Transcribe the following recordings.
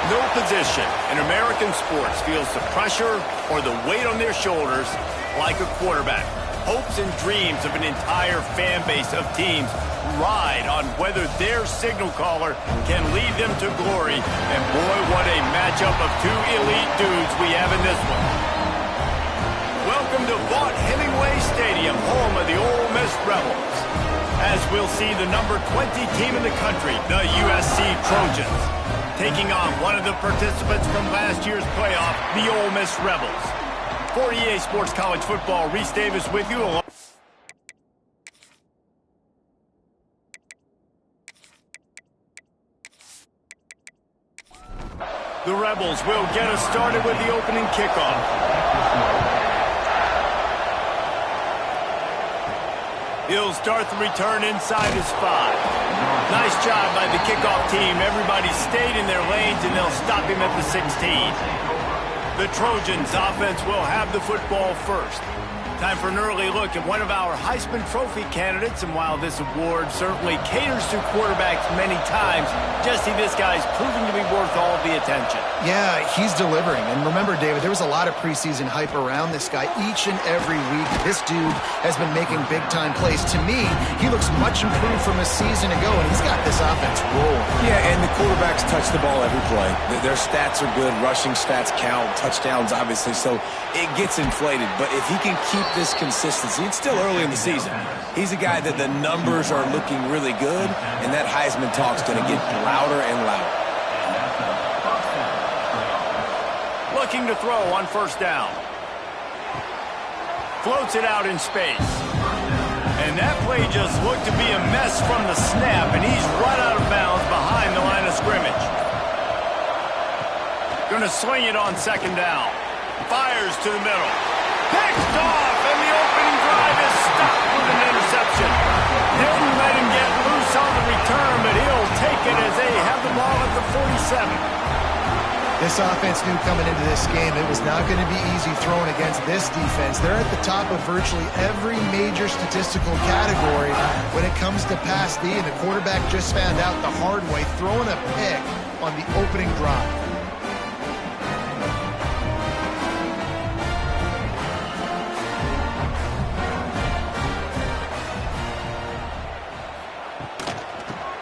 No position in American sports feels the pressure or the weight on their shoulders like a quarterback. Hopes and dreams of an entire fan base of teams ride on whether their signal caller can lead them to glory. And boy, what a matchup of two elite dudes we have in this one. Welcome to Vaught Hemingway Stadium, home of the Ole Miss Rebels. As we'll see the number 20 team in the country, the USC Trojans, taking on one of the participants from last year's playoff, the Ole Miss Rebels. For EA Sports College Football, Reese Davis with you. The Rebels will get us started with the opening kickoff. He'll start the return inside his 5. Nice job by the kickoff team. Everybody stayed in their lanes, and they'll stop him at the 16. The Trojans offense will have the football first. Time for an early look at one of our Heisman Trophy candidates, and while this award certainly caters to quarterbacks many times, Jesse, this guy's proving to be worth all the attention. Yeah, he's delivering. And remember, David, there was a lot of preseason hype around this guy each and every week. This dude has been making big-time plays. To me, he looks much improved from a season ago, and he's got this offense rolling. Yeah, and the quarterbacks touch the ball every play. Their stats are good. Rushing stats count. Touchdowns, obviously. So it gets inflated. But if he can keep this consistency, it's still early in the season. He's a guy that the numbers are looking really good, and that Heisman talk's going to get louder and louder. Looking to throw on first down. Floats it out in space. And that play just looked to be a mess from the snap, and he's right out of bounds behind the line of scrimmage. Going to sling it on second down. Fires to the middle. Picked off, and the opening drive is stopped with an interception. Didn't let him get loose on the return, but he'll take it as they have the ball at the 47. This offense knew coming into this game it was not going to be easy throwing against this defense. They're at the top of virtually every major statistical category when it comes to pass D, and the quarterback just found out the hard way, throwing a pick on the opening drive.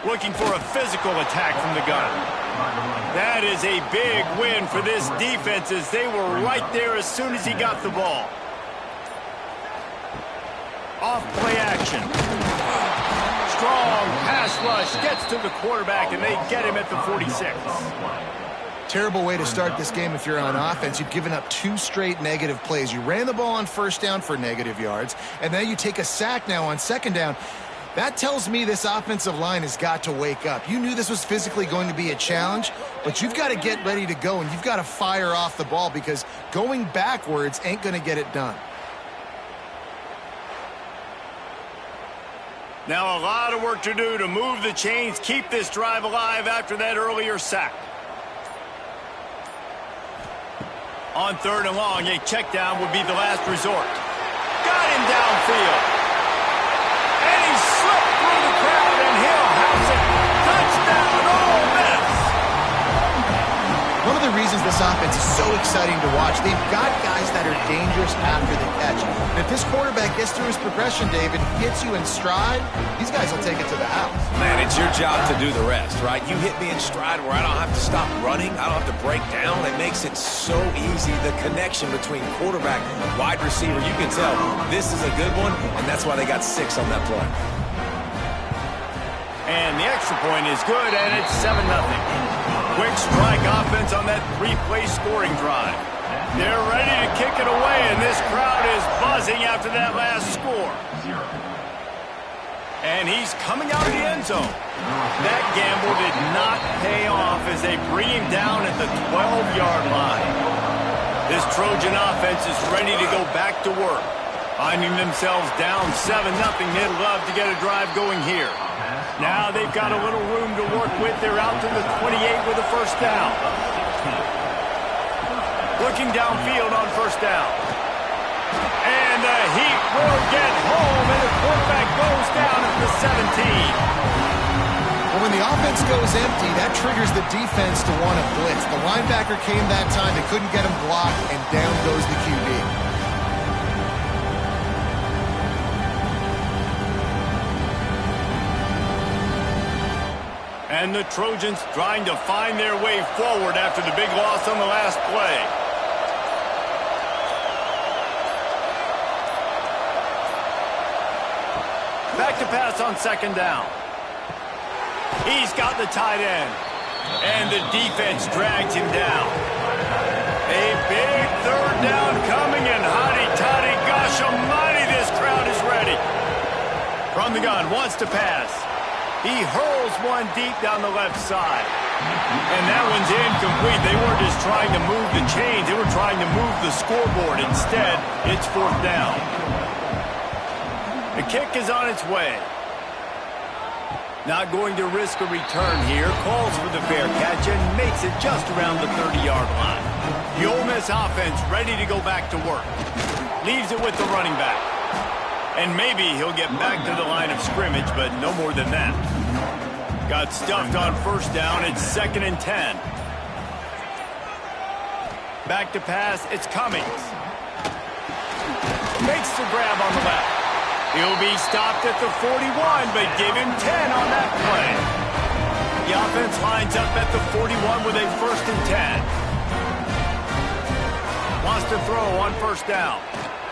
Looking for a physical attack from the gun. That is a big win for this defense as they were right there as soon as he got the ball. Off play action. Strong pass rush gets to the quarterback, and they get him at the 46. Terrible way to start this game if you're on offense. You've given up 2 straight negative plays. You ran the ball on first down for negative yards, and then you take a sack now on second down. That tells me this offensive line has got to wake up. You knew this was physically going to be a challenge, but you've got to get ready to go, and you've got to fire off the ball because going backwards ain't going to get it done. Now a lot of work to do to move the chains, keep this drive alive after that earlier sack. On third and long, a check down would be the last resort. Got him downfield. And he slipped through the crowd, and he'll house it. Touchdown, Ole Miss! One of the reasons this offense is so exciting to watch, they've got guys that are dangerous after the catch. And if this quarterback gets through his progression, David, hits you in stride, these guys will take it to the house. Man, it's your job to do the rest, right? You hit me in stride where I don't have to stop running. I don't have to break down. It makes it so easy. The connection between quarterback and wide receiver, you can tell this is a good one, and that's why they got 6 on that play. And the extra point is good, and it's 7-0. Quick strike offense on that 3-play scoring drive. They're ready to kick it away, and this crowd is buzzing after that last score. And he's coming out of the end zone. That gamble did not pay off as they bring him down at the 12-yard line. This Trojan offense is ready to go back to work. Finding themselves down 7-0, they'd love to get a drive going here. Now they've got a little room to work with. They're out to the 28 with a first down. Looking downfield on first down. And the heat will get home, and the quarterback goes down at the 17. Well, when the offense goes empty, that triggers the defense to want to blitz. The linebacker came that time. They couldn't get him blocked, and down goes the QB. And the Trojans trying to find their way forward after the big loss on the last play. Back to pass on second down. He's got the tight end. And the defense drags him down. A big third down coming, and hotty-toddy, gosh almighty, this crowd is ready. From the gun, wants to pass. He hurls one deep down the left side. And that one's incomplete. They weren't just trying to move the chains. They were trying to move the scoreboard. Instead, it's fourth down. The kick is on its way. Not going to risk a return here. Calls for the fair catch and makes it just around the 30-yard line. The Ole Miss offense ready to go back to work. Leaves it with the running back. And maybe he'll get back to the line of scrimmage, but no more than that. Got stuffed on first down. It's 2nd and 10. Back to pass. It's Cummings. Makes the grab on the left. He'll be stopped at the 41, but give him 10 on that play. The offense lines up at the 41 with a 1st and 10. Wants to throw on first down.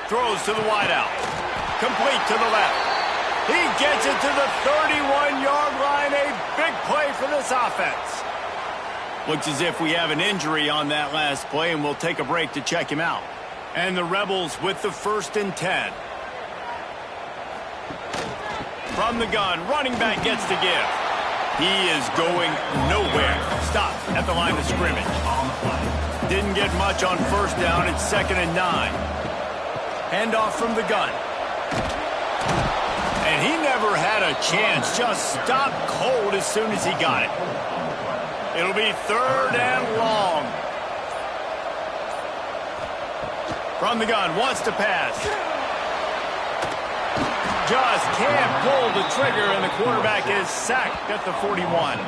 Throws to the wideout. Complete to the left. He gets it to the 31-yard line. A big play for this offense. Looks as if we have an injury on that last play, and we'll take a break to check him out. And the Rebels with the 1st and 10. From the gun, running back gets to give. He is going nowhere. Stopped at the line of scrimmage. Didn't get much on first down. It's 2nd and 9. Handoff from the gun. And he never had a chance. Just stopped cold as soon as he got it. It'll be 3rd and long. From the gun, wants to pass. Just can't pull the trigger, and the quarterback is sacked at the 41.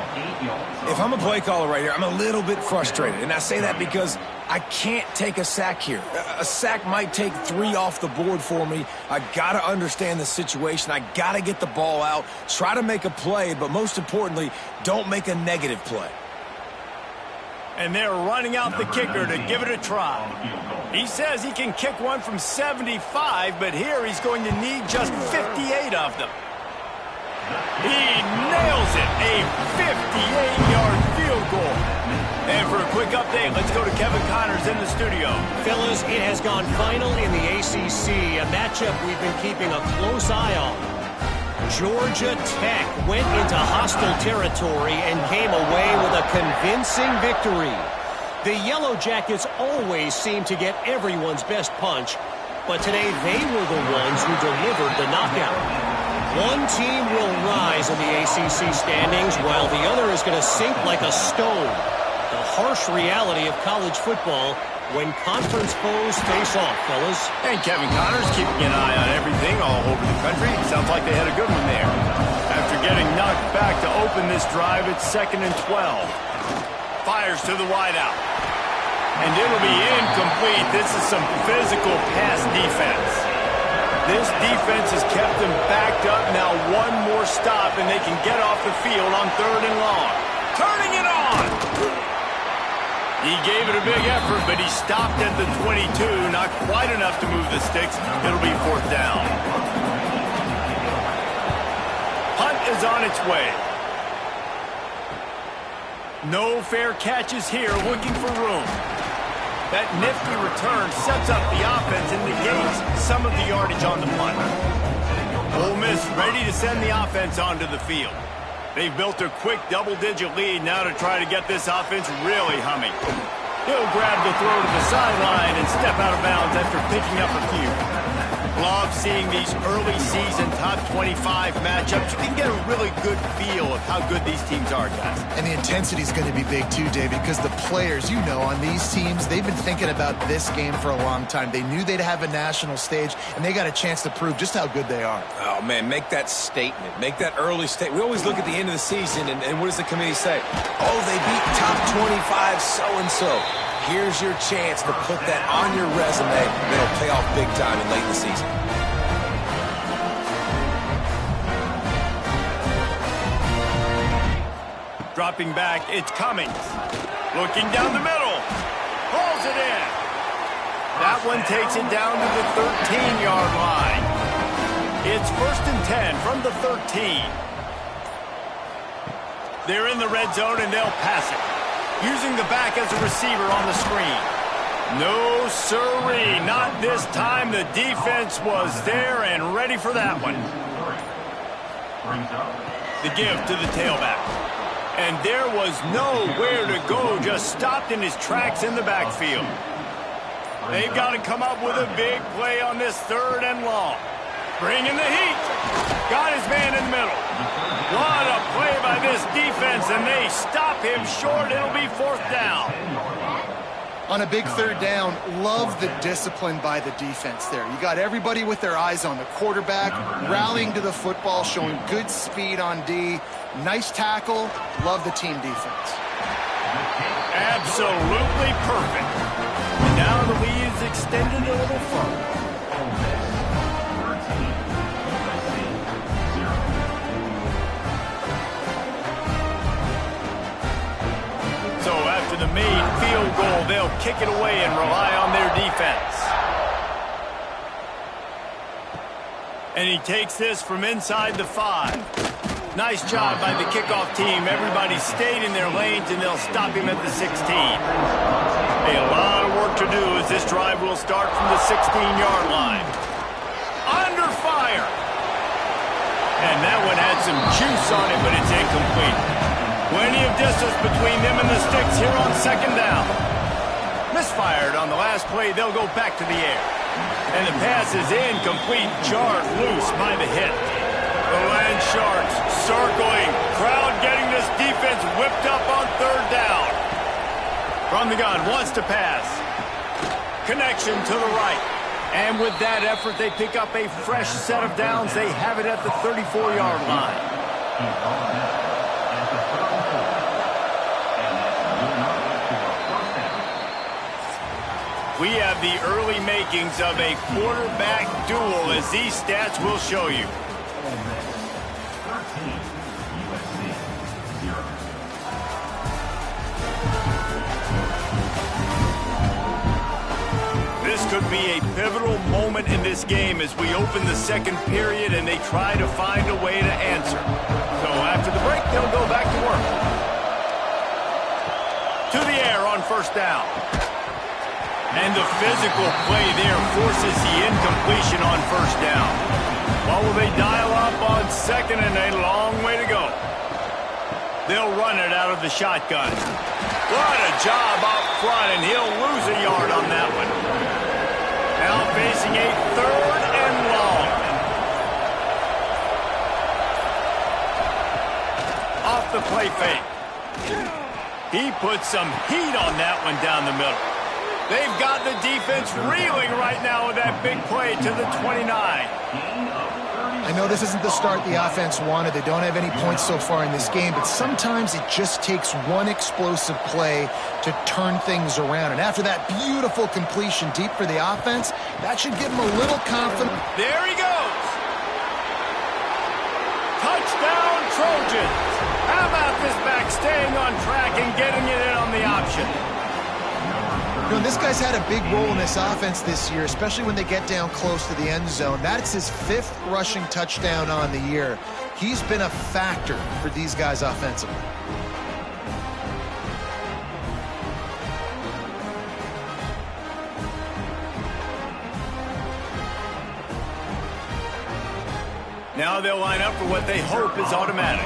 If I'm a play caller right here, I'm a little bit frustrated. And I say that because I can't take a sack here. A sack might take 3 off the board for me. I got to understand the situation. I got to get the ball out, try to make a play, but most importantly, don't make a negative play. And they're running out the kicker to give it a try. He says he can kick one from 75, but here he's going to need just 58 of them. He nails it, a 58-yard field goal. And for a quick update, let's go to Kevin Connors in the studio. Fellas, it has gone final in the ACC, a matchup we've been keeping a close eye on. Georgia Tech went into hostile territory and came away with a convincing victory. The Yellow Jackets always seem to get everyone's best punch, but today they were the ones who delivered the knockout. One team will rise in the ACC standings while the other is going to sink like a stone. The harsh reality of college football when conference foes face off, fellas. And Kevin Connors keeping an eye on everything all over the country. Sounds like they had a good one there. After getting knocked back to open this drive, it's 2nd and 12. Fires to the wideout. And it'll be incomplete. This is some physical pass defense. This defense has kept them backed up. Now one more stop, and they can get off the field on 3rd and long. Turning it on! He gave it a big effort, but he stopped at the 22. Not quite enough to move the sticks. It'll be 4th down. Punt is on its way. No fair catches here, looking for room. That nifty return sets up the offense and negates some of the yardage on the punt. Ole Miss ready to send the offense onto the field. They've built a quick double-digit lead now to try to get this offense really humming. He'll grab the throw to the sideline and step out of bounds after picking up a few. Love seeing these early season top 25 matchups. You can get a really good feel of how good these teams are, guys. And the intensity is going to be big too, David, because the players, you know, on these teams, they've been thinking about this game for a long time. They knew they'd have a national stage, and they got a chance to prove just how good they are. Oh, man, make that statement. Make that early statement. We always look at the end of the season, and what does the committee say? Oh, they beat top 25 so-and-so. Here's your chance to put that on your resume. That'll pay off big time in late in the season. Dropping back, it's Cummings. Looking down the middle. Pulls it in. That one takes it down to the 13-yard line. It's 1st and 10 from the 13. They're in the red zone, and they'll pass it. Using the back as a receiver on the screen. No siree, not this time. The defense was there and ready for that one. The give to the tailback. And there was nowhere to go, just stopped in his tracks in the backfield. They've got to come up with a big play on this 3rd and long. Bringing the heat. Got his man in the middle. What a play by this defense, and they stop him short. It'll be 4th down. On a big 3rd down, love the discipline by the defense there. You got everybody with their eyes on the quarterback, rallying to the football, showing good speed on D. Nice tackle. Love the team defense. Absolutely perfect. And now the lead is extended a little further. So after the made field goal, they'll kick it away and rely on their defense. And he takes this from inside the 5. Nice job by the kickoff team. Everybody stayed in their lanes, and they'll stop him at the 16. A lot of work to do as this drive will start from the 16-yard line. Under fire. And that one had some juice on it, but it's incomplete. Plenty of distance between them and the sticks here on 2nd down. Misfired on the last play. They'll go back to the air. And the pass is incomplete. Jarred loose by the hit. The Land Sharks circling. Crowd getting this defense whipped up on 3rd down. From the gun, wants to pass. Connection to the right. And with that effort, they pick up a fresh set of downs. They have it at the 34-yard line. We have the early makings of a quarterback duel, as these stats will show you. This could be a pivotal moment in this game as we open the 2nd period and they try to find a way to answer. So after the break, they'll go back to work. To the air on 1st down. And the physical play there forces the incompletion on 1st down. What will they dial up on 2nd, and a long way to go? They'll run it out of the shotgun. What a job up front, and he'll lose a yard on that one. Now facing a 3rd and long. Off the play fake. He put some heat on that one down the middle. They've got the defense reeling right now with that big play to the 29. I know this isn't the start the offense wanted. They don't have any points so far in this game, but sometimes it just takes one explosive play to turn things around. And after that beautiful completion deep for the offense, that should give them a little confidence. There he goes. Touchdown, Trojans. How about this back staying on track and getting it in on the option? You know, this guy's had a big role in this offense this year, especially when they get down close to the end zone. That's his 5th rushing touchdown on the year. He's been a factor for these guys offensively. Now they'll line up for what they hope is automatic.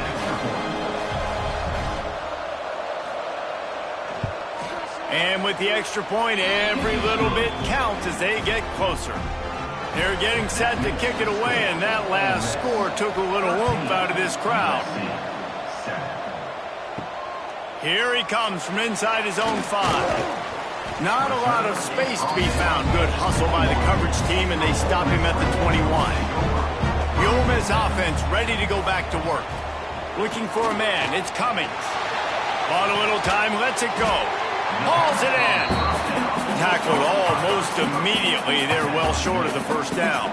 And with the extra point, every little bit counts as they get closer. They're getting set to kick it away, and that last score took a little oomph out of this crowd. Here he comes from inside his own 5. Not a lot of space to be found. Good hustle by the coverage team, and they stop him at the 21. The Ole Miss offense ready to go back to work. Looking for a man. It's Cummings. Bought a little time, lets it go. Hauls it in. Tackled almost immediately. They're well short of the first down.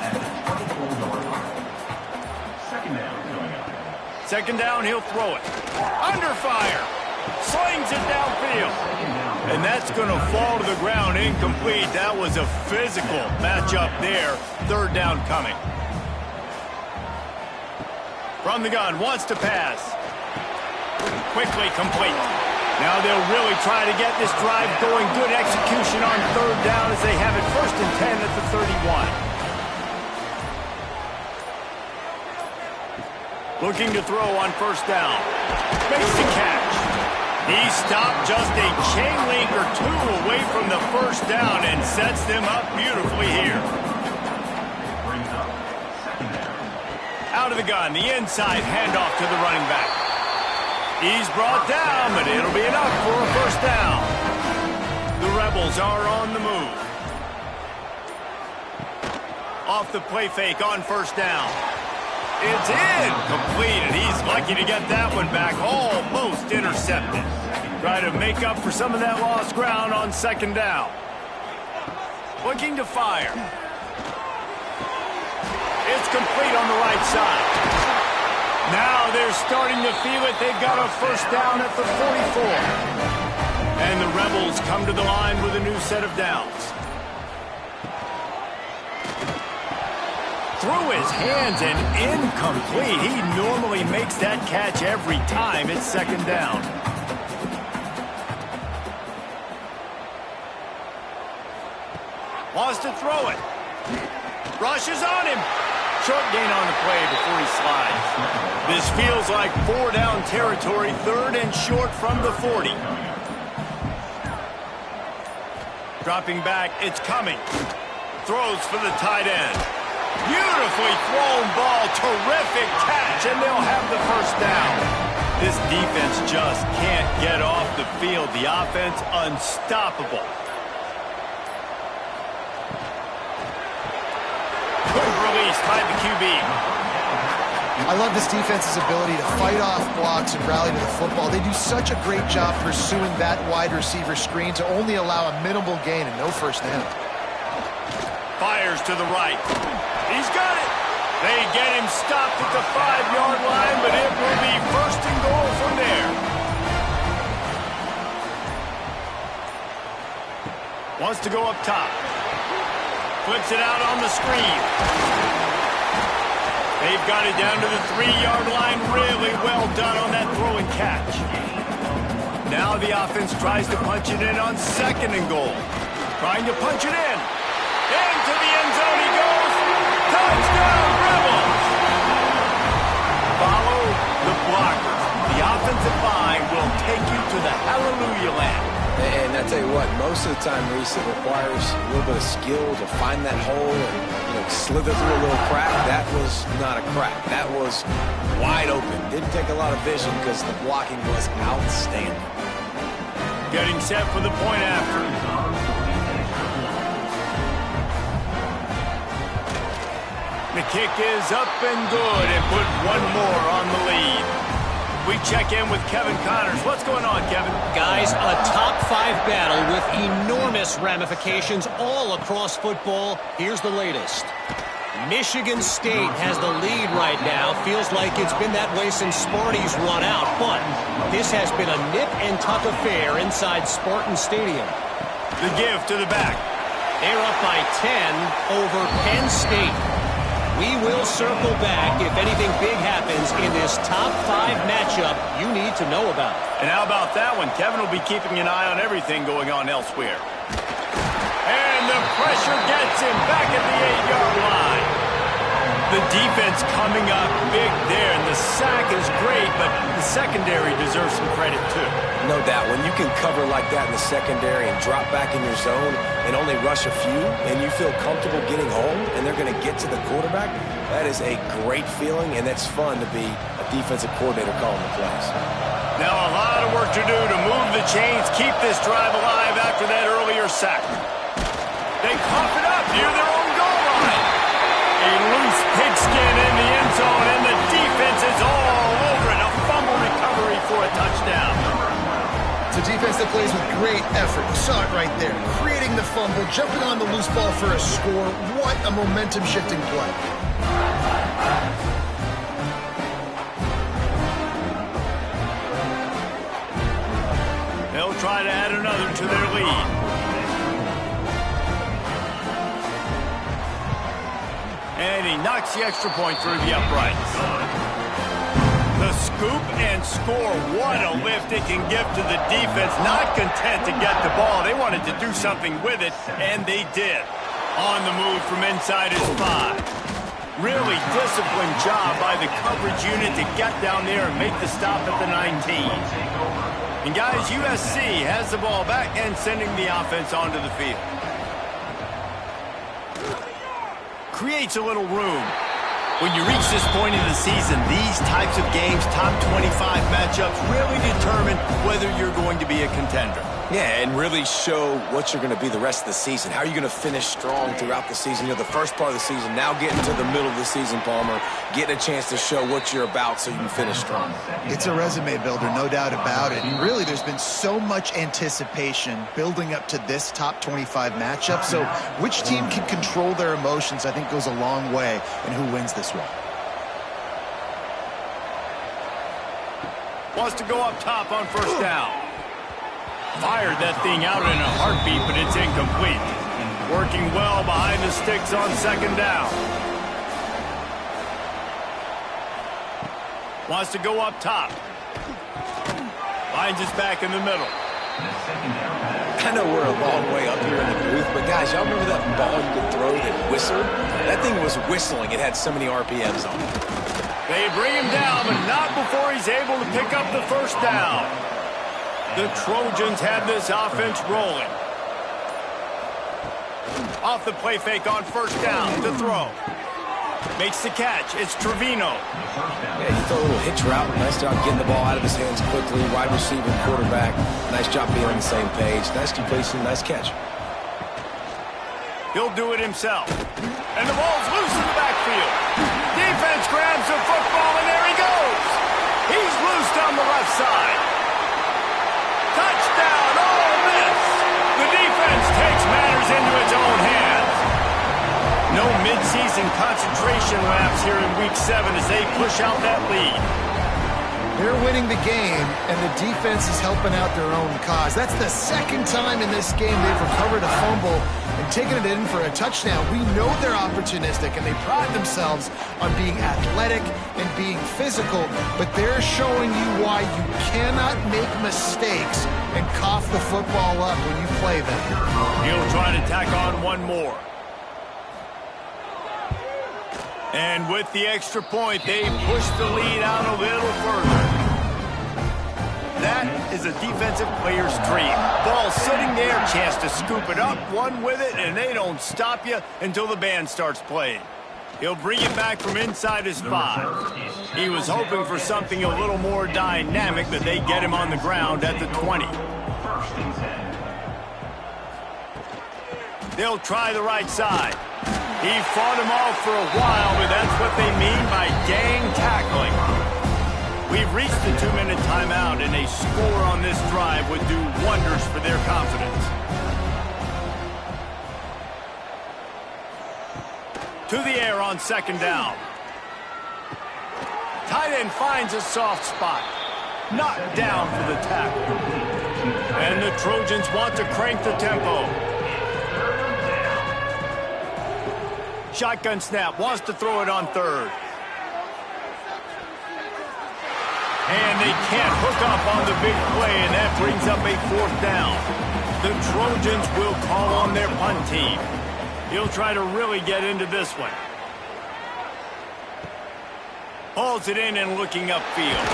Second down, he'll throw it. Under fire. Slings it downfield. And that's going to fall to the ground incomplete. That was a physical matchup there. Third down coming. From the gun, wants to pass. Quickly complete. Now they'll really try to get this drive going. Good execution on third down as they have it 1st and 10 at the 31. Looking to throw on first down. Makes the catch. He stopped just a chain link or 2 away from the first down and sets them up beautifully here. Out of the gun, the inside handoff to the running back. He's brought down, but it'll be enough for a first down. The Rebels are on the move. Off the play fake on first down. It's incomplete, and he's lucky to get that one back. Almost intercepted. Try to make up for some of that lost ground on second down. Looking to fire. It's complete on the right side. Now they're starting to feel it. They've got a first down at the 44. And the Rebels come to the line with a new set of downs. Through his hands and incomplete. He normally makes that catch every time. It's second down. Wants to throw it. Rushes on him. Short gain on the play before he slides. This feels like 4 down territory, 3rd and short from the 40. Dropping back, it's coming. Throws for the tight end. Beautifully thrown ball, terrific catch, and they'll have the first down. This defense just can't get off the field. The offense unstoppable. Good release by the QB. I love this defense's ability to fight off blocks and rally to the football. They do such a great job pursuing that wide receiver screen to only allow a minimal gain and no first down. Fires to the right. He's got it. They get him stopped at the 5-yard line, but it will be 1st and goal from there. Wants to go up top. Flips it out on the screen. They've got it down to the 3-yard line. Really well done on that throw and catch. Now the offense tries to punch it in on 2nd and goal. Trying to punch it in. Into the end zone he goes. Touchdown, Rebels! Follow the blocker. The offensive line will take you to the hallelujah land. And I tell you what, most of the time, Reese, it requires a little bit of skill to find that hole and slither through a little crack. That was not a crack. That was wide open. Didn't take a lot of vision because the blocking was outstanding. Getting set for the point after. The kick is up and good and put one more on the lead. We check in with Kevin Connors. What's going on, Kevin? Guys, a top 5 battle with enormous ramifications all across football. Here's the latest. Michigan State has the lead right now. Feels like it's been that way since Sparty's run out, but this has been a nip-and-tuck affair inside Spartan Stadium. The give to the back. They're up by 10 over Penn State. We will circle back if anything big happens in this top 5 matchup you need to know about. And how about that one? Kevin will be keeping an eye on everything going on elsewhere. And the pressure gets him back at the 8-yard line. The defense coming up big there, and the sack is great, but the secondary deserves some credit too. No doubt. When you can cover like that in the secondary and drop back in your zone and only rush a few, and you feel comfortable getting home, and they're going to get to the quarterback, that is a great feeling, and it's fun to be a defensive coordinator calling the plays. Now a lot of work to do to move the chains, keep this drive alive after that earlier sack. They cough it up near their own goal line. A loose pigskin in the end zone, and the defense is all over it. A fumble recovery for a touchdown. It's a defense that plays with great effort. You saw it right there. Creating the fumble, jumping on the loose ball for a score. What a momentum-shifting play. They'll try to add another to their lead. And he knocks the extra point through the uprights. The scoop and score. What a lift it can give to the defense. Not content to get the ball. They wanted to do something with it, and they did. On the move from inside his 5. Really disciplined job by the coverage unit to get down there and make the stop at the 19. And guys, USC has the ball back and sending the offense onto the field. Creates a little room. When you reach this point in the season, these types of games, top 25 matchups, really determine whether you're going to be a contender. Yeah, and really show what you're going to be the rest of the season. How are you going to finish strong throughout the season? You know, the first part of the season, now getting to the middle of the season, Palmer, getting a chance to show what you're about so you can finish strong. It's a resume builder, no doubt about it. And really, there's been so much anticipation building up to this top 25 matchup. So which team can control their emotions, I think, goes a long way in who wins this one. Wants to go up top on first down. Fired that thing out in a heartbeat, but it's incomplete. Working well behind the sticks on second down. Wants to go up top. Finds us back in the middle. I know we're a long way up here in the booth, but guys, y'all remember that ball you could throw that whistled? That thing was whistling. It had so many RPMs on it. They bring him down, but not before he's able to pick up the first down. The Trojans have this offense rolling. Off the play fake on first down to throw. Makes the catch. It's Trevino. Yeah, he threw a little hitch route. Nice job getting the ball out of his hands quickly. Wide receiver, quarterback. Nice job being on the same page. Nice completion, nice catch. He'll do it himself. And the ball's loose in the backfield. Defense grabs the football, and there he goes. He's loose down the left side. Touchdown, Ole Miss. The defense takes matters into its own hands. No midseason concentration laps here in Week 7 as they push out that lead. They're winning the game, and the defense is helping out their own cause. That's the second time in this game they've recovered a fumble and taken it in for a touchdown. We know they're opportunistic, and they pride themselves on being athletic and being physical, but they're showing you why you cannot make mistakes and cough the football up when you play them. He'll try to tack on one more. And with the extra point, they push the lead out a little further. That is a defensive player's dream. Ball sitting there, chance to scoop it up, one with it, and they don't stop you until the band starts playing. He'll bring it back from inside his 5. He was hoping for something a little more dynamic, but they get him on the ground at the 20. They'll try the right side. He fought him off for a while, but that's what they mean by gang tackling. We've reached the 2-minute timeout, and a score on this drive would do wonders for their confidence. To the air on second down. Tight end finds a soft spot. Knocked down for the tackle. And the Trojans want to crank the tempo. Shotgun snap, wants to throw it on third. And they can't hook up on the big play, and that brings up a fourth down. The Trojans will call on their punt team. He'll try to really get into this one. Hauls it in and looking upfield.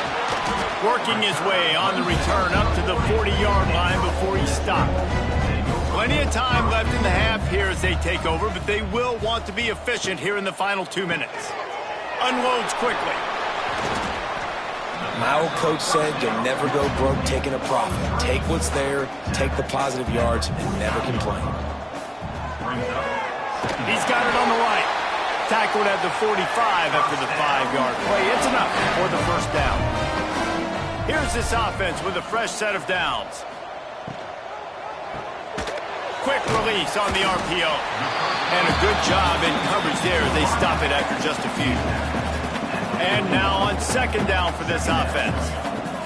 Working his way on the return up to the 40-yard line before he stopped. Plenty of time left in the half here as they take over, but they will want to be efficient here in the final 2 minutes. Unloads quickly. My old coach said you'll never go broke taking a profit. Take what's there, take the positive yards, and never complain. He's got it on the right. Tackled at the 45 after the 5-yard play. It's enough for the first down. Here's this offense with a fresh set of downs. Quick release on the RPO. And a good job in coverage there. They stop it after just a few. And now on second down for this offense.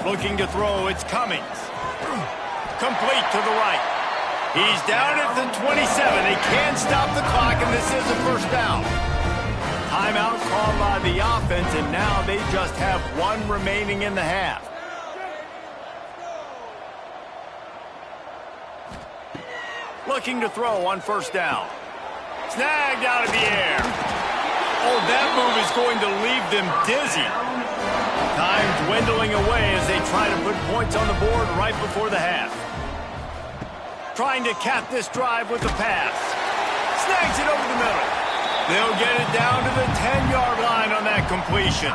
Looking to throw, it's Cummings. Complete to the right. He's down at the 27. They can't stop the clock, and this is a first down. Timeout called by the offense, and now they just have one remaining in the half. Looking to throw on first down. Snagged out of the air. Oh, that move is going to leave them dizzy. Time dwindling away as they try to put points on the board right before the half. Trying to cap this drive with the pass. Snags it over the middle. They'll get it down to the 10-yard line on that completion.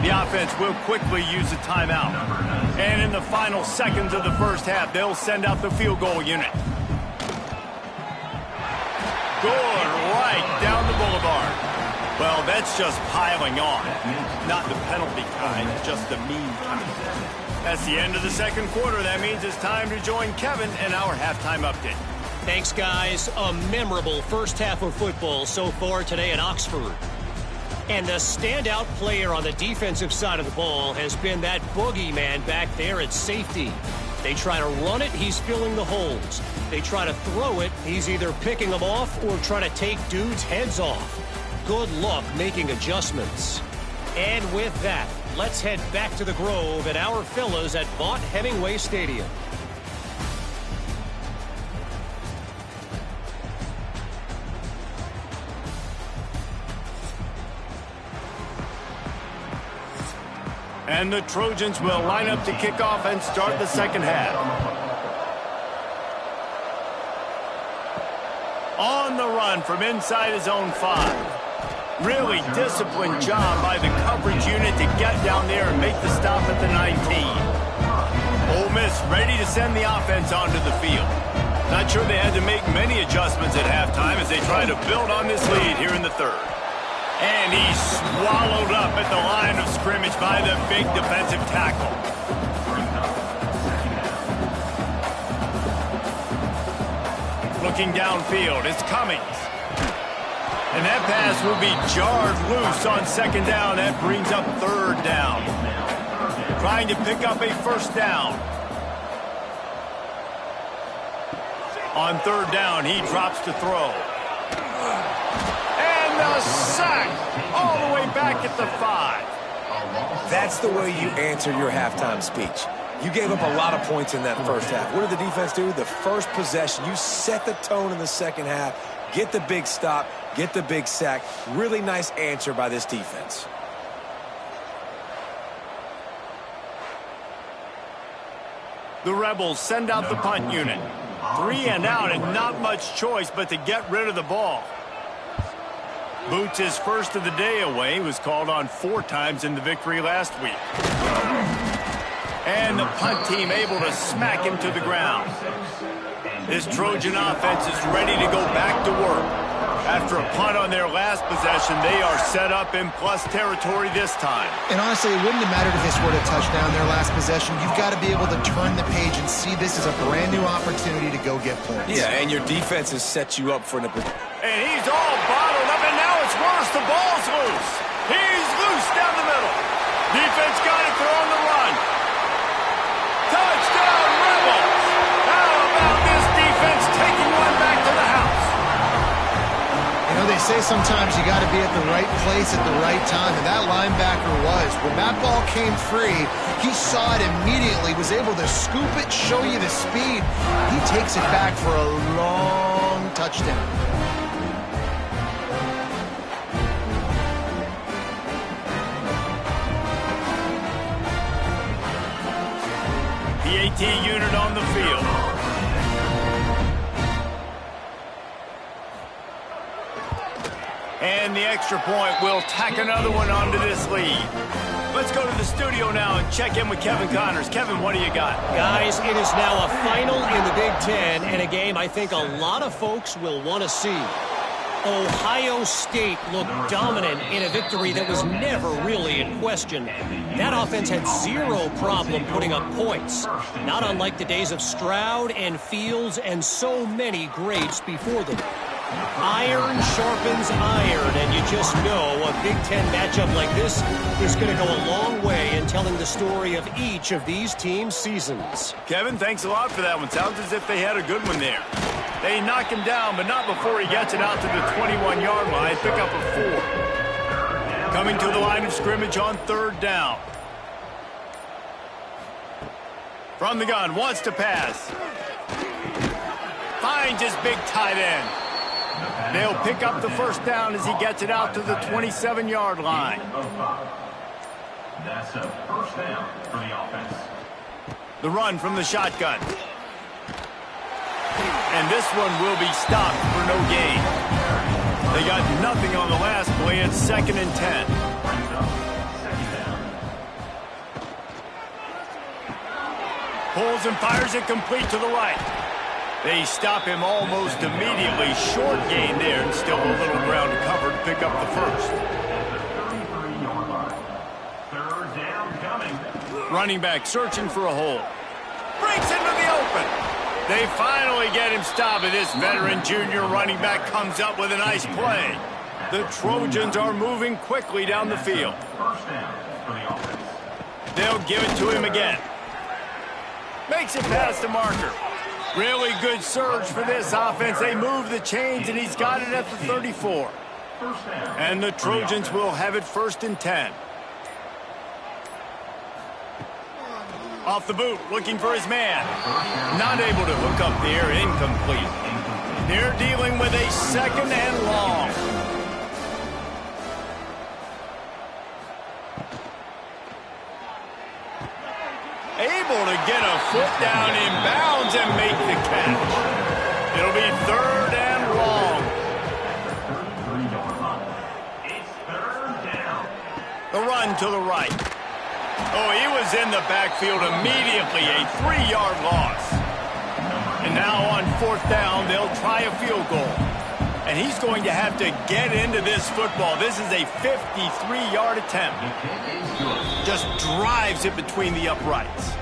The offense will quickly use a timeout. And in the final seconds of the first half, they'll send out the field goal unit. Good, right down the boulevard. Well, that's just piling on. Not the penalty kind, just the mean kind. That's the end of the second quarter. That means it's time to join Kevin in our halftime update. Thanks, guys. A memorable first half of football so far today in Oxford. And the standout player on the defensive side of the ball has been that boogeyman back there at safety. They try to run it, he's filling the holes. They try to throw it, he's either picking them off or trying to take dudes' heads off. Good luck making adjustments. And with that, let's head back to the Grove and our fellas at Vaught Hemingway Stadium. And the Trojans will line up to kick off and start the second half. On the run from inside his own 5. Really disciplined job by the coverage unit to get down there and make the stop at the 19. Ole Miss ready to send the offense onto the field. Not sure they had to make many adjustments at halftime as they try to build on this lead here in the third. And he's swallowed up at the line of scrimmage by the big defensive tackle. Looking downfield, it's Cummings. And that pass will be jarred loose on second down. That brings up third down. Trying to pick up a first down. On third down, he drops to throw. And the sack all the way back at the 5. That's the way you answer your halftime speech. You gave up a lot of points in that first half. What did the defense do? The first possession, you set the tone in the second half. Get the big stop, get the big sack. Really nice answer by this defense. The Rebels send out the punt unit. 3 and out and not much choice but to get rid of the ball. Boots his first of the day away. He was called on 4 times in the victory last week. And the punt team able to smack him to the ground. This Trojan offense is ready to go back to work. After a punt on their last possession, they are set up in plus territory this time. And honestly, it wouldn't have mattered if they scored a touchdown their last possession. You've got to be able to turn the page and see this as a brand new opportunity to go get points. Yeah, and your defense has set you up for an... And he's all bottled up, and now it's worse. The ball's loose. He's loose down the middle. Defense got it. They're on the run. Touchdown, Rebels. How about this defense taking one back to the house? You know, they say sometimes you got to be at the right place at the right time, and that linebacker was. When that ball came free, he saw it immediately, was able to scoop it, show you the speed. He takes it back for a long touchdown. JT unit on the field. And the extra point will tack another one onto this lead. Let's go to the studio now and check in with Kevin Connors. Kevin, what do you got? Guys, it is now a final in the Big Ten, and a game I think a lot of folks will want to see. Ohio State looked dominant in a victory that was never really in question. That offense had zero problem putting up points, not unlike the days of Stroud and Fields and so many greats before them. Iron sharpens iron, and you just know a Big Ten matchup like this is going to go a long way in telling the story of each of these teams' seasons. Kevin, thanks a lot for that one. Sounds as if they had a good one there. They knock him down, but not before he gets it out to the 21-yard line. Pick up a 4. Coming to the line of scrimmage on 3rd down. From the gun, wants to pass. Finds his big tight end. They'll pick up the 1st down as he gets it out to the 27-yard line. That's a 1st down for the offense. The run from the shotgun. And this one will be stopped for no gain. They got nothing on the last play. It's 2nd and 10. Pulls and fires it complete to the right. They stop him almost immediately. Short gain there, and still a little ground to cover to pick up the 1st. 3rd down coming. Running back searching for a hole. Breaks into the open. They finally get him stopped, and this veteran junior running back comes up with a nice play. The Trojans are moving quickly down the field. 1st down for the offense. They'll give it to him again. Makes it past the marker. Really good surge for this offense. They move the chains, and he's got it at the 34. And the Trojans will have it 1st and 10. Off the boot, looking for his man. Not able to hook up there, incomplete. They're dealing with a 2nd and long. Able to get a foot down in bounds and make the catch. It'll be 3rd and long. It's 3rd down. The run to the right. Oh, he was in the backfield immediately, a 3-yard loss. And now on 4th down, they'll try a field goal. And he's going to have to get into this football. This is a 53-yard attempt. Just drives it between the uprights.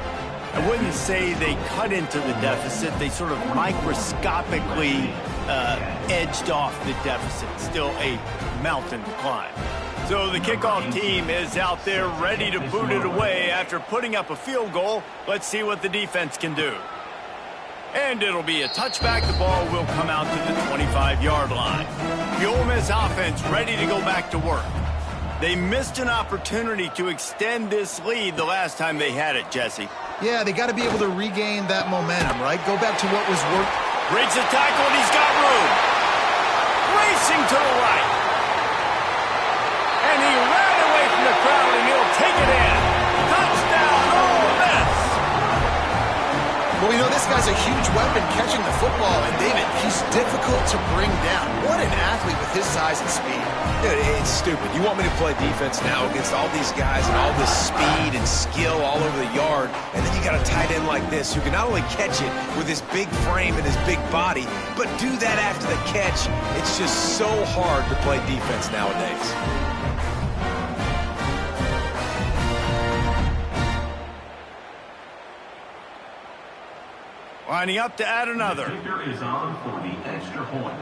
I wouldn't say they cut into the deficit. They sort of microscopically edged off the deficit. Still a mountain to climb. So the kickoff team is out there ready to boot it away after putting up a field goal. Let's see what the defense can do. And it'll be a touchback. The ball will come out to the 25-yard line. The Ole Miss offense ready to go back to work. They missed an opportunity to extend this lead the last time they had it, Jesse. Yeah, they got to be able to regain that momentum, right? Go back to what was work. Breaks the tackle, and he's got room. Racing to the right. And he ran away from the crowd, and he'll take it in. Touchdown, Ole Miss. Well, you know, this guy's a huge weapon catching the football, and David, he's difficult to bring down. What an athlete with his size and speed. Dude, it's stupid. You want me to play defense now against all these guys and all this speed and skill all over the yard, and then you got a tight end like this who can not only catch it with his big frame and his big body, but do that after the catch. It's just so hard to play defense nowadays. Lining up to add another. The kicker is on for the extra point.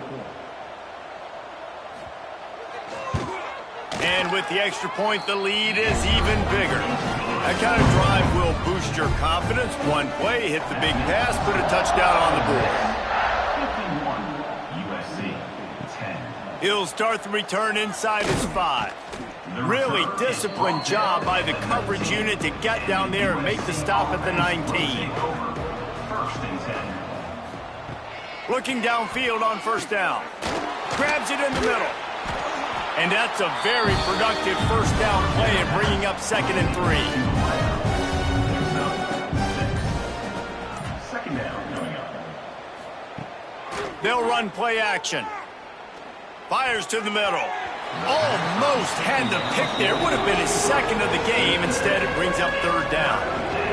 And with the extra point, the lead is even bigger. That kind of drive will boost your confidence. One play, hit the big pass, put a touchdown on the board. 51, USC 10. He'll start the return inside his 5. Really disciplined job by the coverage unit to get down there and make the stop at the 19. 1st and 10. Looking downfield on 1st down. Grabs it in the middle. And that's a very productive 1st down play and bringing up 2nd and 3. They'll run play action. Fires to the middle. Almost had the pick there. Would have been his second of the game. Instead, it brings up third down.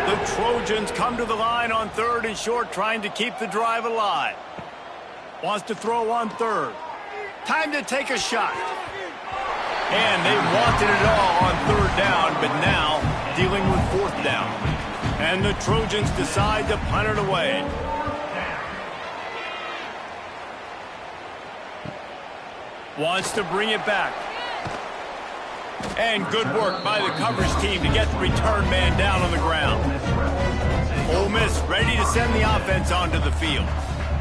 The Trojans come to the line on 3rd and short, trying to keep the drive alive. Wants to throw on 3rd. Time to take a shot. And they wanted it all on 3rd down, but now dealing with 4th down. And the Trojans decide to punt it away. Wants to bring it back. And good work by the coverage team to get the return man down on the ground. Ole Miss ready to send the offense onto the field.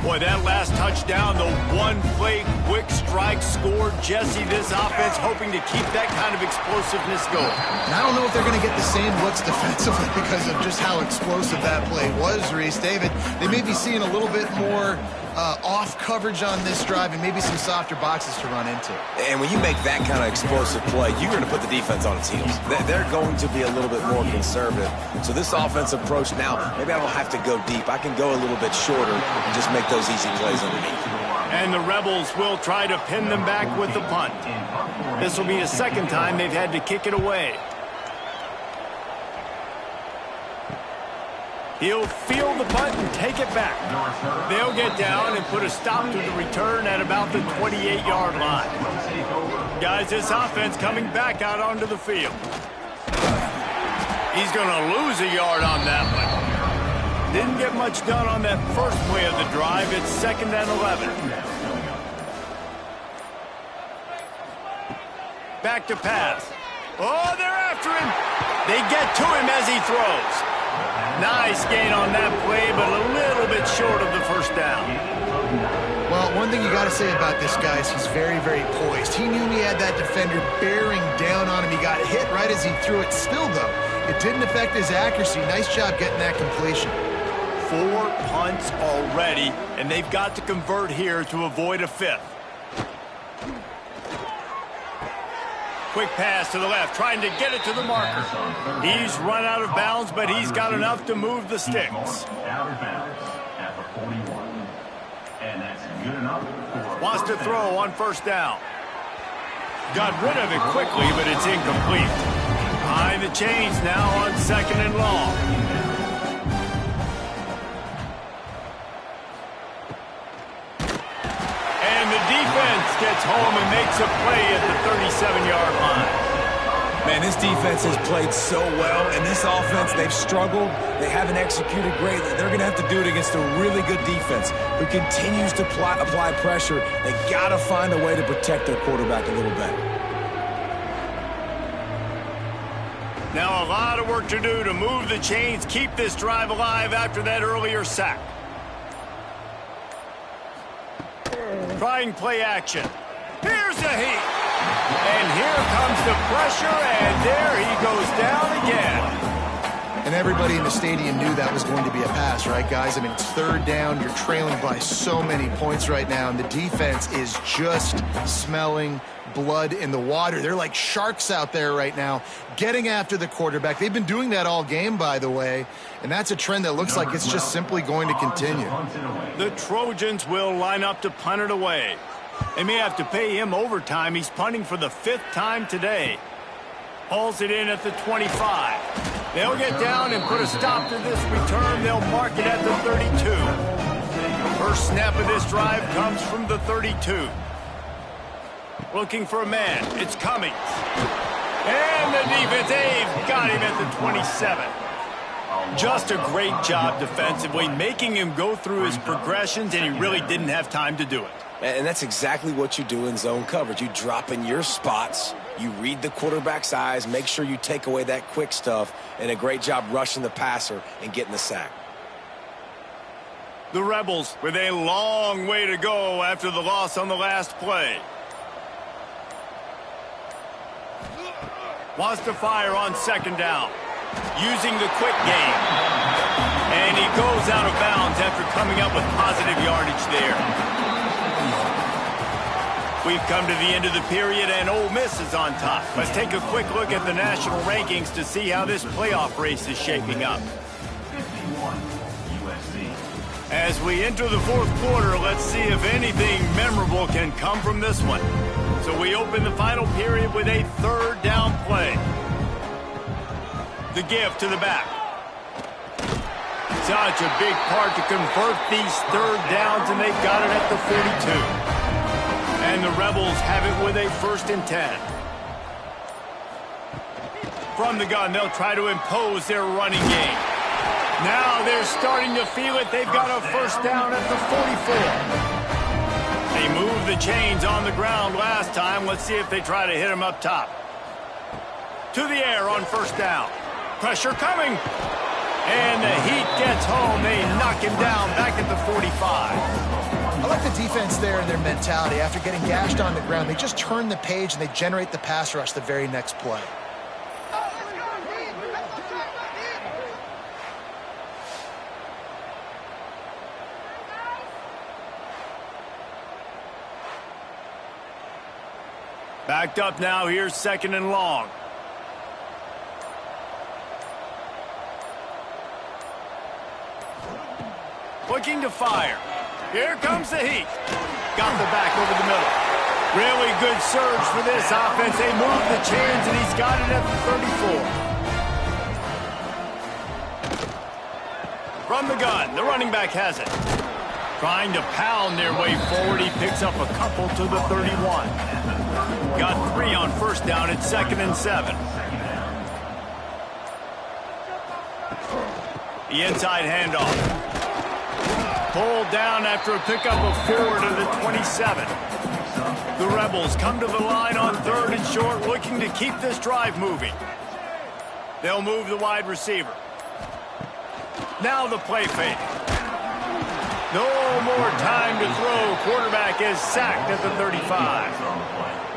Boy, that last touchdown, the one-play quick strike scored. Jesse, this offense hoping to keep that kind of explosiveness going. And I don't know if they're going to get the same looks defensively because of just how explosive that play was, Reese. David, they may be seeing a little bit more off coverage on this drive and maybe some softer boxes to run into. And when you make that kind of explosive play, you're going to put the defense on its heels. They're going to be a little bit more conservative. So this offensive approach now, maybe I don't have to go deep. I can go a little bit shorter and just make those easy plays underneath. And the Rebels will try to pin them back with the punt. This will be the second time they've had to kick it away. He'll field the punt and take it back. They'll get down and put a stop to the return at about the 28-yard line. Guys, this offense coming back out onto the field. He's going to lose a yard on that one. Didn't get much done on that first play of the drive. It's 2nd and 11. Back to pass. Oh, they're after him. They get to him as he throws. Nice gain on that play, but a little bit short of the first down. Well, one thing you got to say about this guy is he's very, very poised. He knew he had that defender bearing down on him. He got hit right as he threw it. Still, though, it didn't affect his accuracy. Nice job getting that completion. 4 punts already, and they've got to convert here to avoid a 5th. Quick pass to the left, trying to get it to the marker. He's run out of bounds, but he's got enough to move the sticks. Out of bounds at the 41. And that's good enough for Wants to throw on 1st down. Got rid of it quickly, but it's incomplete. Behind the chains now on 2nd and long. And the defense gets home and makes a play at the 37-yard line. Man, this defense has played so well, and this offense, they've struggled. They haven't executed greatly. They're going to have to do it against a really good defense who continues to apply pressure. They got to find a way to protect their quarterback a little better. Now a lot of work to do to move the chains, keep this drive alive after that earlier sack. Trying play action. Here's a heat. And here comes the pressure, and there he goes down again. And everybody in the stadium knew that was going to be a pass, right, guys? I mean, it's 3rd down. You're trailing by so many points right now, and the defense is just smelling blood in the water. They're like sharks out there right now, getting after the quarterback. They've been doing that all game, by the way, and that's a trend that looks like it's just simply going to continue. The Trojans will line up to punt it away. They may have to pay him overtime. He's punting for the 5th time today. Hauls it in at the 25. They'll get down and put a stop to this return. They'll mark it at the 32. First snap of this drive comes from the 32. Looking for a man. It's Cummings. And the defense, they've got him at the 27. Just a great job defensively, making him go through his progressions, and he really didn't have time to do it. And that's exactly what you do in zone coverage. You drop in your spots, you read the quarterback's eyes, make sure you take away that quick stuff, and a great job rushing the passer and getting the sack. The Rebels with a long way to go after the loss on the last play. Wants to fire on 2nd down, using the quick game. And he goes out of bounds after coming up with positive yardage there. We've come to the end of the period, and Ole Miss is on top. Let's take a quick look at the national rankings to see how this playoff race is shaping up. 51, USC. As we enter the fourth quarter, let's see if anything memorable can come from this one. So we open the final period with a third down play. The give to the back. Such a big part to convert these third downs, and they've got it at the 42. And the Rebels have it with a 1st and 10. From the gun, they'll try to impose their running game. Now they're starting to feel it. They've got a 1st down at the 44. They moved the chains on the ground last time. Let's see if they try to hit him up top. To the air on 1st down. Pressure coming. And the heat gets home. They knock him down back at the 45. I like the defense there and their mentality. After getting gashed on the ground, they just turn the page and they generate the pass rush the very next play. Backed up now. Here's 2nd and long. Looking to fire. Here comes the heat. Got the back over the middle. Really good surge for this offense. They move the chains, and he's got it at the 34. From the gun, the running back has it. Trying to pound their way forward. He picks up a couple to the 31. Got 3 on 1st down. It's 2nd and 7. The inside handoff. Pulled down after a pickup of 4 to the 27. The Rebels come to the line on 3rd and short, looking to keep this drive moving. They'll move the wide receiver. Now the play fake. No more time to throw. Quarterback is sacked at the 35.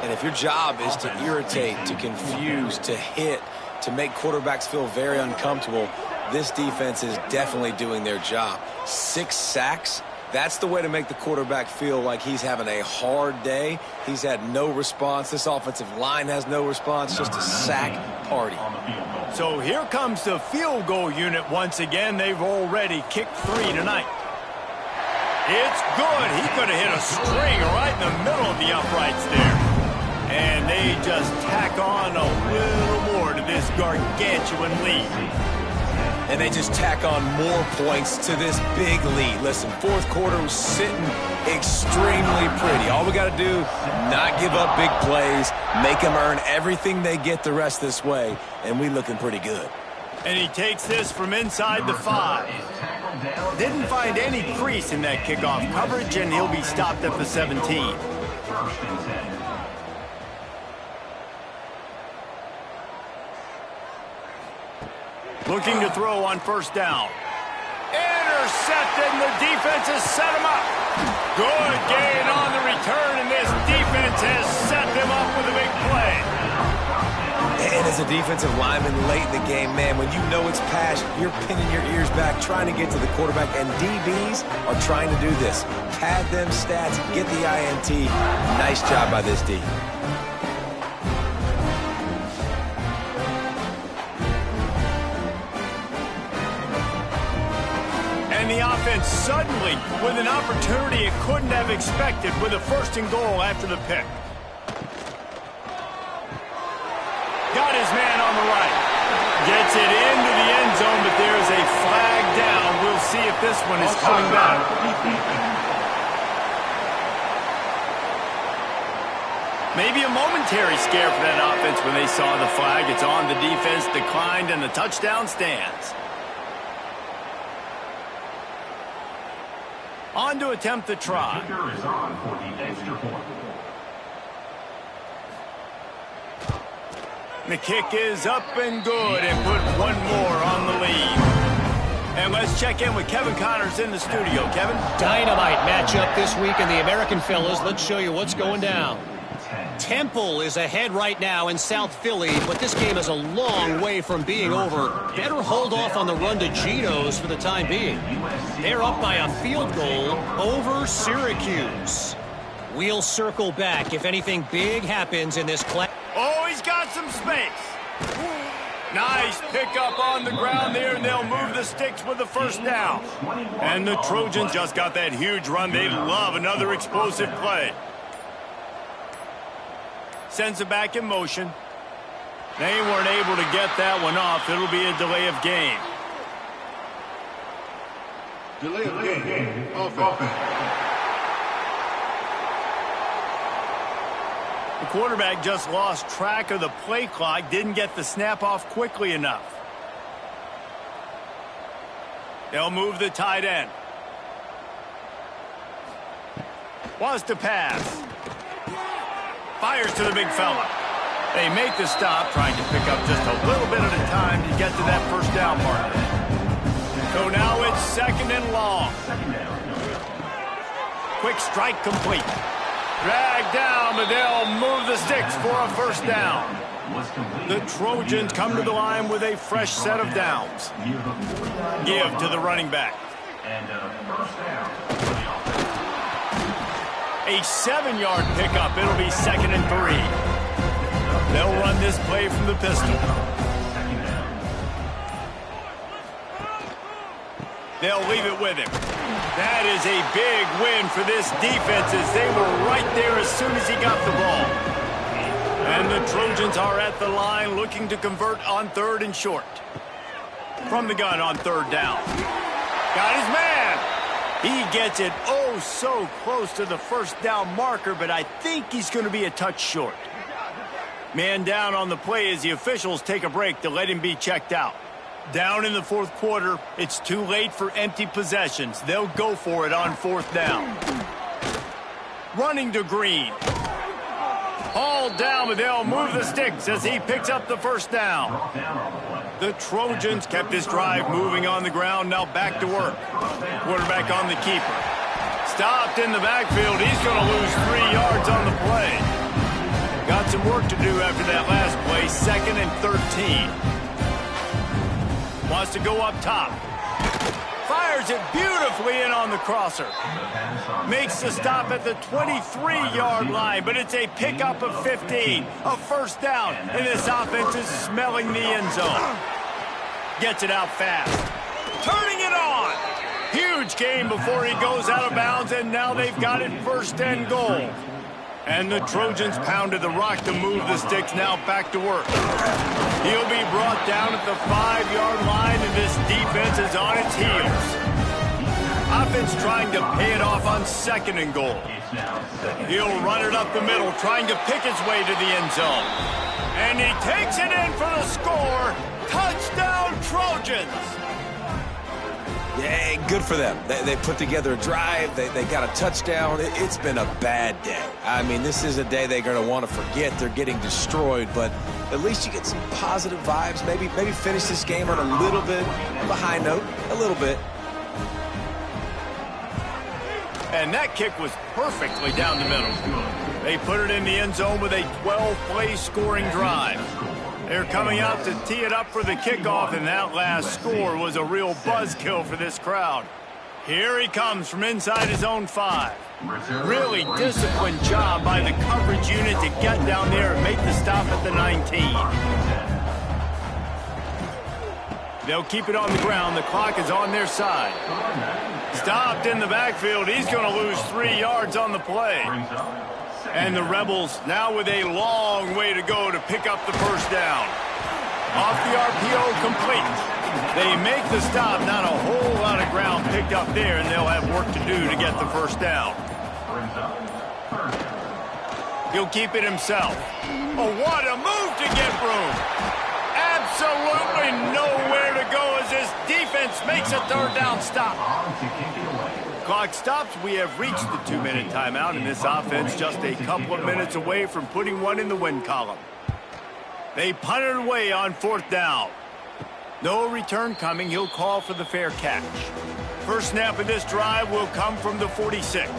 And if your job is to irritate, to confuse, to hit, to make quarterbacks feel very uncomfortable, this defense is definitely doing their job. 6 sacks, that's the way to make the quarterback feel like he's having a hard day. He's had no response. This offensive line has no response, just a sack party. So here comes the field goal unit once again. They've already kicked 3 tonight. It's good. He could have hit a string right in the middle of the uprights there. And they just tack on a little more to this gargantuan lead. And they just tack on more points to this big lead. Listen, 4th quarter was sitting extremely pretty. All we got to do, not give up big plays, make them earn everything they get the rest this way, and we looking pretty good. And he takes this from inside the 5. Didn't find any crease in that kickoff coverage, and he'll be stopped at the 17. Looking to throw on 1st down. Intercepted, and the defense has set him up. Good gain on the return, and this defense has set them up with a big play. And as a defensive lineman late in the game, man, when you know it's pass, you're pinning your ears back, trying to get to the quarterback, and DBs are trying to do this. Pad them stats, get the INT. Nice job by this D. And the offense suddenly with an opportunity it couldn't have expected with a 1st and goal after the pick. Got his man on the right. Gets it into the end zone, but there's a flag down. We'll see if this one is coming back. Maybe a momentary scare for that offense when they saw the flag. It's on, the defense declined, and the touchdown stands. On to attempt the try. Kicker is on for the extra point. The kick is up and good, and put 1 more on the lead. And let's check in with Kevin Connors in the studio. Kevin? Dynamite matchup this week in the American fellas. Let's show you what's going down. Temple is ahead right now in South Philly, but this game is a long way from being over. Better hold off on the run to Geno's for the time being. They're up by a field goal over Syracuse. We'll circle back if anything big happens in this class. Oh, he's got some space. Nice pickup on the ground there, and they'll move the sticks with the first down. And the Trojans just got that huge run. They love another explosive play. Sends it back in motion. They weren't able to get that one off. It'll be a delay of game. Delay of game. Offense. The quarterback just lost track of the play clock, didn't get the snap off quickly enough. They'll move the tight end. Wants to pass. Fires to the big fella. They make the stop, trying to pick up just a little bit at a time to get to that first down marker. So now it's second and long. Quick strike complete. Drag down, but they'll move the sticks for a first down. The Trojans come to the line with a fresh set of downs. Give to the running back. A 7-yard pickup. It'll be second and 3. They'll run this play from the pistol. They'll leave it with him. That is a big win for this defense as they were right there as soon as he got the ball. And the Trojans are at the line looking to convert on 3rd and short. From the gun on 3rd down. Got his man. He gets it oh so close to the first down marker, but I think he's going to be a touch short. Man down on the play as the officials take a break to let him be checked out. Down in the 4th quarter, it's too late for empty possessions. They'll go for it on 4th down. Running to Green. Hauled down, but they'll move the sticks as he picks up the first down. The Trojans kept this drive moving on the ground, now back to work. Quarterback on the keeper. Stopped in the backfield. He's going to lose 3 yards on the play. Got some work to do after that last play, 2nd and 13. Wants to go up top. Fires it beautifully in on the crosser. Makes the stop at the 23-yard line, but it's a pickup of 15. A first down, and this offense is smelling the end zone. Gets it out fast. Turning it on. Huge gain before he goes out of bounds, and now they've got it 1st and goal. And the Trojans pounded the rock to move the sticks, now back to work. He'll be brought down at the 5-yard line, and this defense is on its heels. Offense trying to pay it off on 2nd and goal. He'll run it up the middle, trying to pick his way to the end zone. And he takes it in for the score. Touchdown, Trojans! Yeah, good for them. They put together a drive. They got a touchdown. It's been a bad day. I mean, this is a day they're going to want to forget. They're getting destroyed, but at least you get some positive vibes. Maybe finish this game on a little bit of a high note, a little bit. And that kick was perfectly down the middle. They put it in the end zone with a 12-play scoring drive. They're coming out to tee it up for the kickoff, and that last score was a real buzzkill for this crowd. Here he comes from inside his own 5. Really disciplined job by the coverage unit to get down there and make the stop at the 19. They'll keep it on the ground. The clock is on their side. Stopped in the backfield. He's going to lose 3 yards on the play. And the Rebels now with a long way to go to pick up the first down. Off the RPO, complete. They make the stop. Not a whole lot of ground picked up there, and they'll have work to do to get the first down. He'll keep it himself. Oh, what a move to get room. Absolutely nowhere to go as this defense makes a 3rd down stop. Clock stops. We have reached the 2-minute timeout, and this offense just a couple of minutes away from putting one in the win column. They punt it away on 4th down. No return coming. He'll call for the fair catch. First snap of this drive will come from the 46.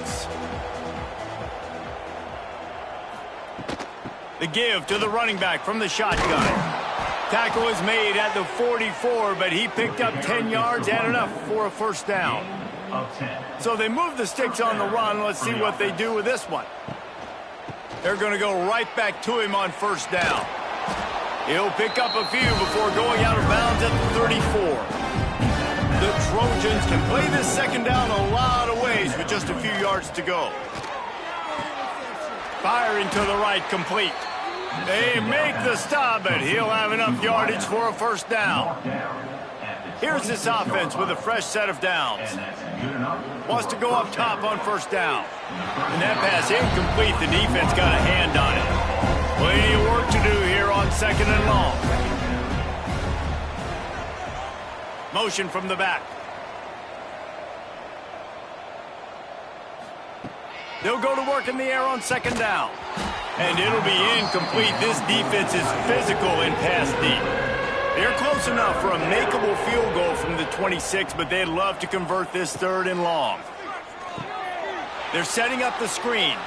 The give to the running back from the shotgun. Tackle is made at the 44, but he picked up 10 yards and enough for a first down. So they move the sticks on the run. Let's see what they do with this one. They're going to go right back to him on 1st down. He'll pick up a few before going out of bounds at the 34. The Trojans can play this second down a lot of ways with just a few yards to go. Firing to the right, complete. They make the stop, but he'll have enough yardage for a first down. Here's this offense with a fresh set of downs. Wants to go up top on first down. And that pass incomplete. The defense got a hand on it. Plenty of work to do here on second and long. Motion from the back. They'll go to work in the air on second down. And it'll be incomplete. This defense is physical in pass deep. They're close enough for a makeable field goal from the 26, but they'd love to convert this third and long. They're setting up the screen.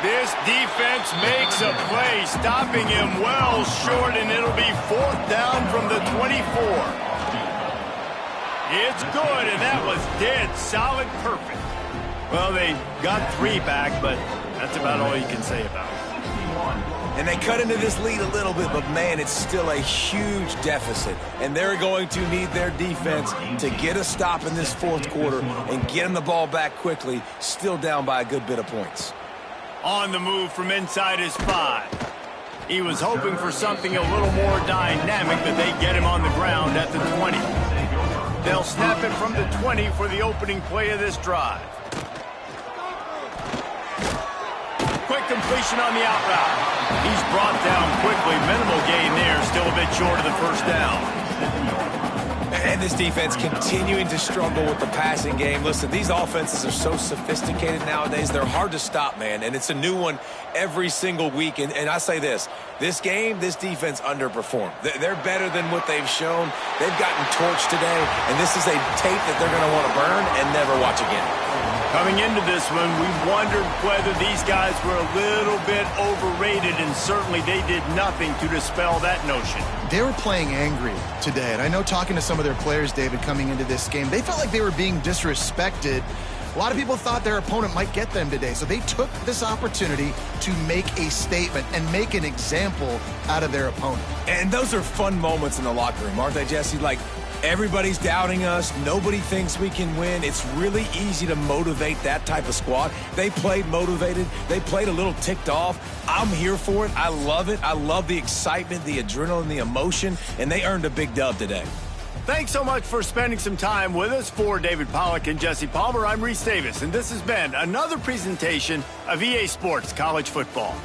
This defense makes a play, stopping him well short, and it'll be fourth down from the 24. It's good, and that was dead solid perfect. Well, they got 3 back, but that's about all you can say about it. And they cut into this lead a little bit, but, man, it's still a huge deficit. And they're going to need their defense to get a stop in this fourth quarter and get them the ball back quickly, still down by a good bit of points. On the move from inside his 5. He was hoping for something a little more dynamic, but they get him on the ground at the 20. They'll snap it from the 20 for the opening play of this drive. Quick completion on the out route. He's brought down quickly. Minimal gain there. Still a bit short of the first down. And this defense continuing to struggle with the passing game. Listen, these offenses are so sophisticated nowadays. They're hard to stop, man. And it's a new one every single week. And I say this game, this defense underperformed. They're better than what they've shown. They've gotten torched today. And this is a tape that they're going to want to burn and never watch again. Coming into this one, we wondered whether these guys were a little bit overrated, and certainly they did nothing to dispel that notion. They were playing angry today, and I know talking to some of their players, David, coming into this game, they felt like they were being disrespected. A lot of people thought their opponent might get them today, so they took this opportunity to make a statement and make an example out of their opponent. And those are fun moments in the locker room, aren't they, Jesse? Like, everybody's doubting us. Nobody thinks we can win. It's really easy to motivate that type of squad. They played motivated. They played a little ticked off. I'm here for it. I love it. I love the excitement, the adrenaline, the emotion, and they earned a big dub today. Thanks so much for spending some time with us. For David Pollack and Jesse Palmer, I'm Reese Davis, and this has been another presentation of EA Sports College Football.